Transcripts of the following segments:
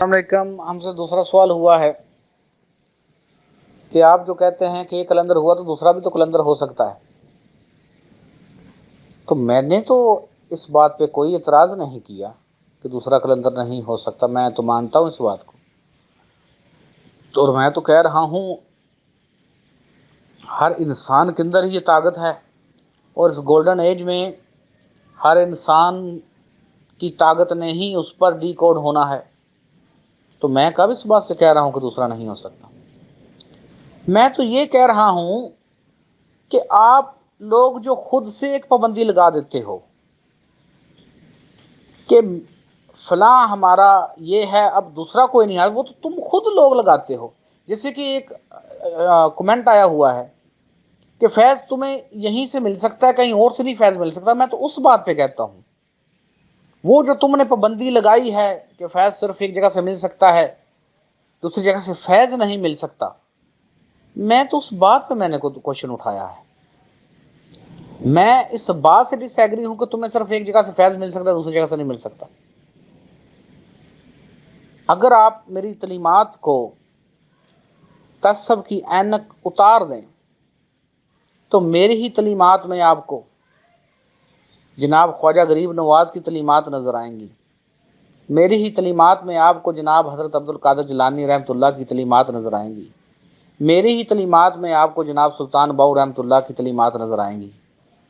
السلام علیکم. ہم سے دوسرا سوال ہوا ہے کہ آپ جو کہتے ہیں کہ ایک قلندر ہوا تو دوسرا بھی تو قلندر ہو سکتا ہے. تو میں نے تو اس بات پہ کوئی اعتراض نہیں کیا کہ دوسرا قلندر نہیں ہو سکتا. میں تو مانتا ہوں اس بات کو، اور میں تو کہہ رہا ہوں ہر انسان کے اندر یہ طاقت ہے، اور اس گولڈن ایج میں ہر انسان کی طاقت نے ہی اس پر ڈی کوڈ ہونا ہے. تو میں کب اس بات سے کہہ رہا ہوں کہ دوسرا نہیں ہو سکتا. میں تو یہ کہہ رہا ہوں کہ آپ لوگ جو خود سے ایک پابندی لگا دیتے ہو کہ فلاں ہمارا یہ ہے، اب دوسرا کوئی نہیں ہے، وہ تو تم خود لوگ لگاتے ہو. جیسے کہ ایک کمنٹ آیا ہوا ہے کہ فیض تمہیں یہیں سے مل سکتا ہے، کہیں اور سے نہیں فیض مل سکتا. میں تو اس بات پہ کہتا ہوں وہ جو تم نے پابندی لگائی ہے کہ فیض صرف ایک جگہ سے مل سکتا ہے، دوسری جگہ سے فیض نہیں مل سکتا، میں تو اس بات پہ میں نے کوشچن اٹھایا ہے. میں اس بات سے ڈس ایگری ہوں کہ تمہیں صرف ایک جگہ سے فیض مل سکتا ہے، دوسری جگہ سے نہیں مل سکتا. اگر آپ میری تعلیمات کو تعصب کی اینک اتار دیں تو میری ہی تعلیمات میں آپ کو جناب خواجہ غریب نواز کی تعلیمات نظر آئیں گی. میری ہی تعلیمات میں آپ کو جناب حضرت عبد القادر جیلانی رحمۃ اللہ کی تعلیمات نظر آئیں گی. میری ہی تعلیمات میں آپ کو جناب سلطان باؤ رحمۃ اللہ کی تعلیمات نظر آئیں گی.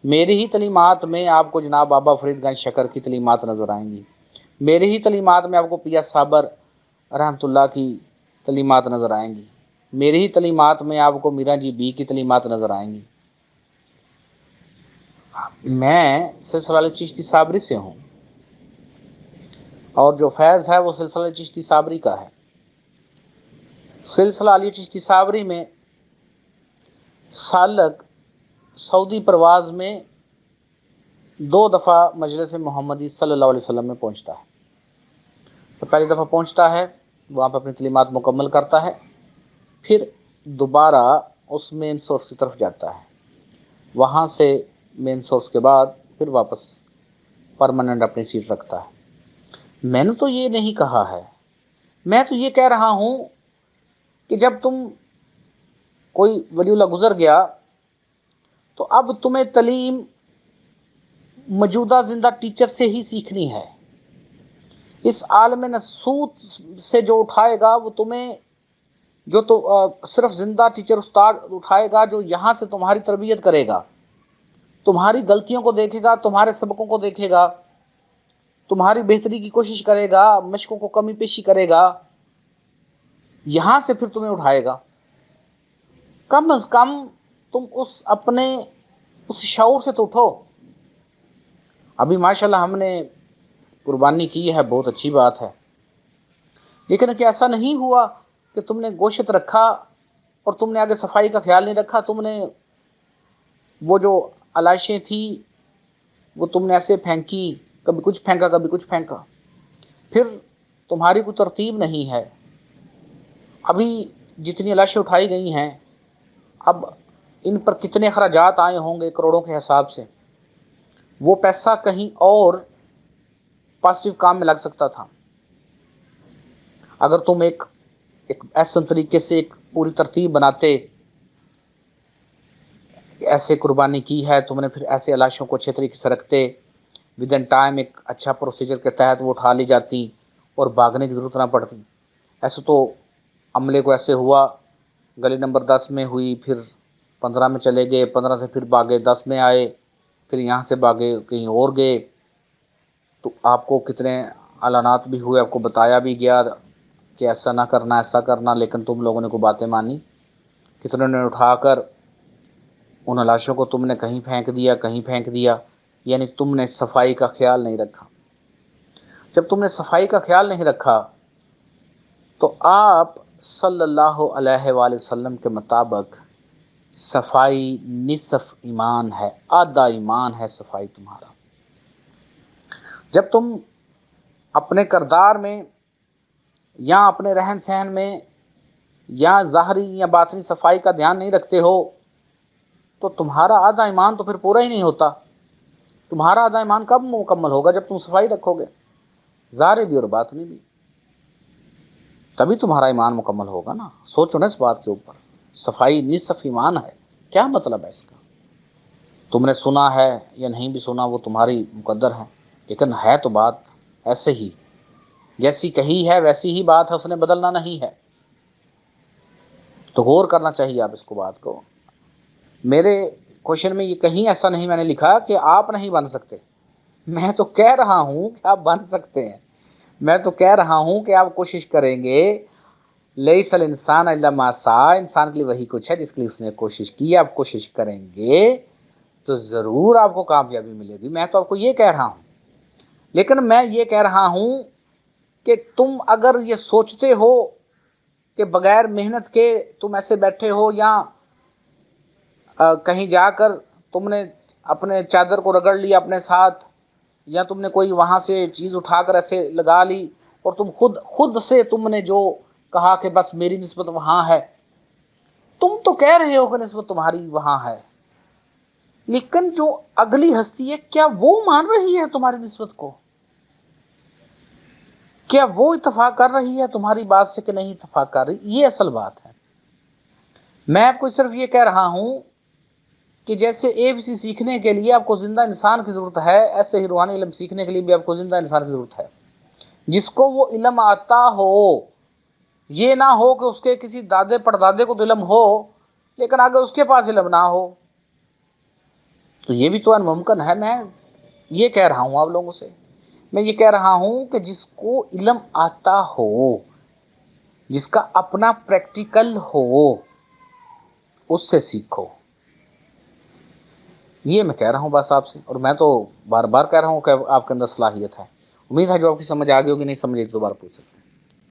میری ہی تعلیمات میں آپ کو جناب بابا فرید گنج شکر کی تعلیمات نظر آئیں گی. میری ہی تعلیمات میں آپ کو پیا صابر رحمۃ اللہ کی تعلیمات نظر آئیں گی. میری ہی تعلیمات میں آپ کو میرا جی بی کی تعلیمات نظر آئیں گی. میں سلسلہ علی چشتی صابری سے ہوں، اور جو فیض ہے وہ سلسلہ چشتی صابری کا ہے. سلسلہ علی چشتی صابری میں سالک سعودی پرواز میں 2 دفعہ مجلس محمدی صلی اللہ علیہ وسلم میں پہنچتا ہے. تو پہلی دفعہ پہنچتا ہے، وہاں پہ اپنی تعلیمات مکمل کرتا ہے، پھر دوبارہ اس مین سورس کی طرف جاتا ہے. وہاں سے مین سورس کے بعد پھر واپس پرماننٹ اپنی سیٹ رکھتا ہے. میں نے تو یہ نہیں کہا ہے، میں تو یہ کہہ رہا ہوں کہ جب تم کوئی ولی اللہ گزر گیا تو اب تمہیں تعلیم موجودہ زندہ ٹیچر سے ہی سیکھنی ہے. اس عالم نسوت سے جو اٹھائے گا وہ تمہیں جو تو صرف زندہ ٹیچر استاد اٹھائے گا جو یہاں سے تمہاری تربیت کرے گا، تمہاری غلطیوں کو دیکھے گا، تمہارے سبقوں کو دیکھے گا، تمہاری بہتری کی کوشش کرے گا، مشقوں کو کمی پیشی کرے گا، یہاں سے پھر تمہیں اٹھائے گا. کم از کم تم اس شعور سے تو اٹھو. ابھی ماشاءاللہ ہم نے قربانی کی ہے، بہت اچھی بات ہے، لیکن کہ ایسا نہیں ہوا کہ تم نے گوشت رکھا اور تم نے آگے صفائی کا خیال نہیں رکھا. تم نے وہ جو علائشیں تھیں وہ تم نے ایسے پھینکی، کبھی کچھ پھینکا کبھی کچھ پھینکا، پھر تمہاری کوئی ترتیب نہیں ہے. ابھی جتنی لاشیں اٹھائی گئی ہیں، اب ان پر کتنے اخراجات آئے ہوں گے کروڑوں کے حساب سے. وہ پیسہ کہیں اور پازیٹیو کام میں لگ سکتا تھا. اگر تم ایک ایسے طریقے سے ایک پوری ترتیب بناتے، ایسے قربانی کی ہے تم نے، پھر ایسے لاشوں کو اچھے طریقے سے رکھتے، ود ان ٹائم ایک اچھا پروسیجر کے تحت وہ اٹھا لی جاتی اور بھاگنے کی ضرورت نہ پڑتی. ایسے تو عملے کو ایسے ہوا، گلی نمبر 10 میں ہوئی، پھر 15 میں چلے گئے، 15 سے پھر بھاگے 10 میں آئے، پھر یہاں سے بھاگے کہیں اور گئے. تو آپ کو کتنے اعلانات بھی ہوئے، آپ کو بتایا بھی گیا کہ ایسا نہ کرنا ایسا کرنا، لیکن تم لوگوں نے کوئی باتیں مانی. کتنوں نے اٹھا کر ان لاشوں کو تم نے کہیں پھینک دیا. یعنی تم نے صفائی کا خیال نہیں رکھا. جب تم نے صفائی کا خیال نہیں رکھا تو آپ صلی اللہ علیہ وآلہ وسلم کے مطابق صفائی نصف ایمان ہے، آدھا ایمان ہے صفائی تمہارا. جب تم اپنے کردار میں یا اپنے رہن سہن میں یا ظاہری یا باطنی صفائی کا دھیان نہیں رکھتے ہو تو تمہارا آدھا ایمان تو پھر پورا ہی نہیں ہوتا. تمہارا آدھا ایمان کب مکمل ہوگا؟ جب تم صفائی رکھو گے، ظاہری بھی اور باطنی بھی. تبھی تمہارا ایمان مکمل ہوگا نا. سوچو نا اس بات کے اوپر. صفائی نصف ایمان ہے. کیا مطلب ہے اس کا؟ تم نے سنا ہے یا نہیں بھی سنا وہ تمہاری مقدر ہے، لیکن ہے تو بات ایسے ہی، جیسی کہی ہے ویسی ہی بات ہے، اس نے بدلنا نہیں ہے. تو غور کرنا چاہیے آپ اس کو بات کو. میرے کوشچن میں یہ کہیں ایسا نہیں میں نے لکھا کہ آپ نہیں بن سکتے. میں تو کہہ رہا ہوں کہ آپ بن سکتے ہیں. میں تو کہہ رہا ہوں کہ آپ کوشش کریں گے. لیس الانسان الا ما سعی، انسان کے لیے وہی کچھ ہے جس کے لیے اس نے کوشش کی. آپ کوشش کریں گے تو ضرور آپ کو کامیابی ملے گی. میں تو آپ کو یہ کہہ رہا ہوں. لیکن میں یہ کہہ رہا ہوں کہ تم اگر یہ سوچتے ہو کہ بغیر محنت کے تم ایسے بیٹھے ہو، یا کہیں جا کر تم نے اپنے چادر کو رگڑ لیا اپنے ساتھ، یا تم نے کوئی وہاں سے چیز اٹھا کر ایسے لگا لی، اور تم خود سے تم نے جو کہا کہ بس میری نسبت وہاں ہے. تم تو کہہ رہے ہو کہ نسبت تمہاری وہاں ہے، لیکن جو اگلی ہستی ہے کیا وہ مان رہی ہے تمہاری نسبت کو؟ کیا وہ اتفاق کر رہی ہے تمہاری بات سے کہ نہیں اتفاق کر رہی؟ یہ اصل بات ہے. میں آپ کو صرف یہ کہہ رہا ہوں کہ جیسے اے بی سی سیکھنے کے لیے آپ کو زندہ انسان کی ضرورت ہے، ایسے ہی روحانی علم سیکھنے کے لیے بھی آپ کو زندہ انسان کی ضرورت ہے، جس کو وہ علم آتا ہو. یہ نہ ہو کہ اس کے کسی دادے پردادے کو تو علم ہو لیکن آگے اس کے پاس علم نہ ہو. تو یہ بھی تو ممکن ہے. میں یہ کہہ رہا ہوں آپ لوگوں سے، میں یہ کہہ رہا ہوں کہ جس کو علم آتا ہو، جس کا اپنا پریکٹیکل ہو، اس سے سیکھو. یہ میں کہہ رہا ہوں بس آپ سے. اور میں تو بار بار کہہ رہا ہوں کہ آپ کے اندر صلاحیت ہے. امید ہے جو آپ کی سمجھ آ گئی ہوگی، نہیں سمجھے تو دوبارہ پوچھ سکتے ہیں.